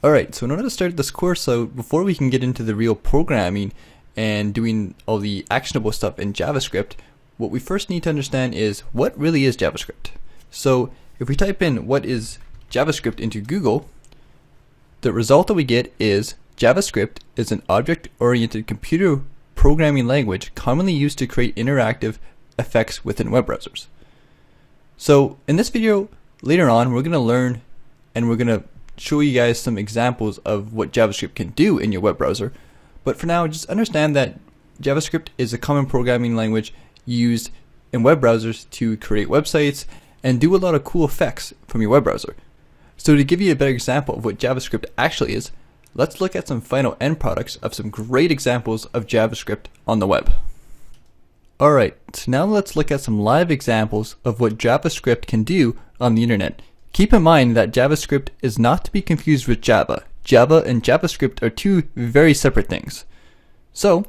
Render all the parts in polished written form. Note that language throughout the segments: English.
Alright, so in order to start this course out, before we can get into the real programming and doing all the actionable stuff in JavaScript, what we first need to understand is what really is JavaScript. So if we type in what is JavaScript into Google, the result that we get is JavaScript is an object-oriented computer programming language commonly used to create interactive effects within web browsers. So in this video, later on, we're going to learn and we're going to show you guys some examples of what JavaScript can do in your web browser. But for now, just understand that JavaScript is a common programming language used in web browsers to create websites and do a lot of cool effects from your web browser. So to give you a better example of what JavaScript actually is, let's look at some final end products of some great examples of JavaScript on the web. Alright, so now let's look at some live examples of what JavaScript can do on the internet. Keep in mind that JavaScript is not to be confused with Java. Java and JavaScript are two very separate things. So,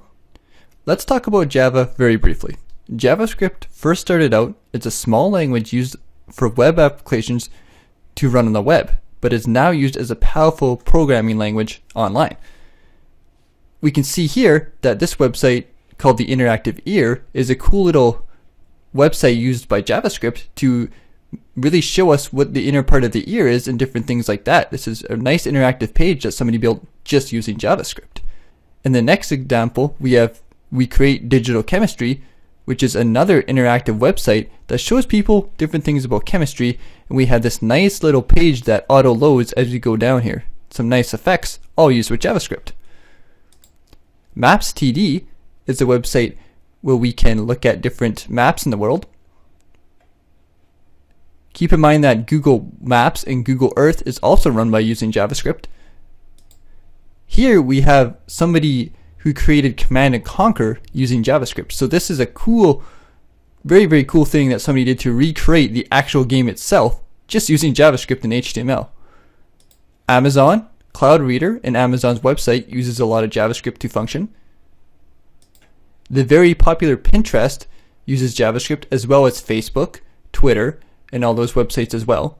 let's talk about Java very briefly. JavaScript first started out as a small language used for web applications to run on the web, but is now used as a powerful programming language online. We can see here that this website called the Interactive Ear is a cool little website used by JavaScript to really show us what the inner part of the ear is and different things like that. This is a nice interactive page that somebody built just using JavaScript. In the next example, we create digital chemistry, which is another interactive website that shows people different things about chemistry, and we have this nice little page that auto loads as we go down here. Some nice effects, all used with JavaScript. Maps.td is a website where we can look at different maps in the world. Keep in mind that Google Maps and Google Earth is also run by using JavaScript. Here we have somebody who created Command and Conquer using JavaScript. So this is a cool, very, very cool thing that somebody did to recreate the actual game itself just using JavaScript and HTML. Amazon Cloud Reader and Amazon's website uses a lot of JavaScript to function. The very popular Pinterest uses JavaScript, as well as Facebook, Twitter, and all those websites as well.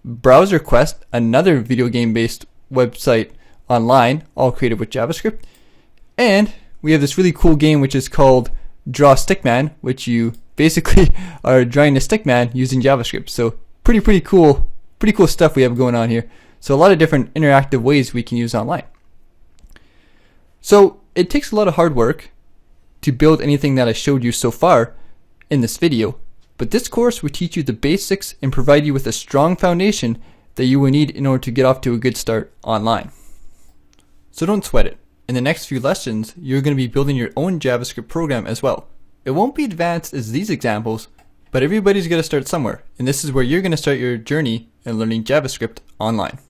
Browser Quest, another video game based website online, all created with JavaScript. And we have this really cool game which is called Draw Stickman, which you basically are drawing a stickman using JavaScript. So pretty cool stuff we have going on here. So a lot of different interactive ways we can use online. So it takes a lot of hard work to build anything that I showed you so far in this video. But this course will teach you the basics and provide you with a strong foundation that you will need in order to get off to a good start online. So don't sweat it. In the next few lessons, you're going to be building your own JavaScript program as well. It won't be advanced as these examples, but everybody's going to start somewhere, and this is where you're going to start your journey in learning JavaScript online.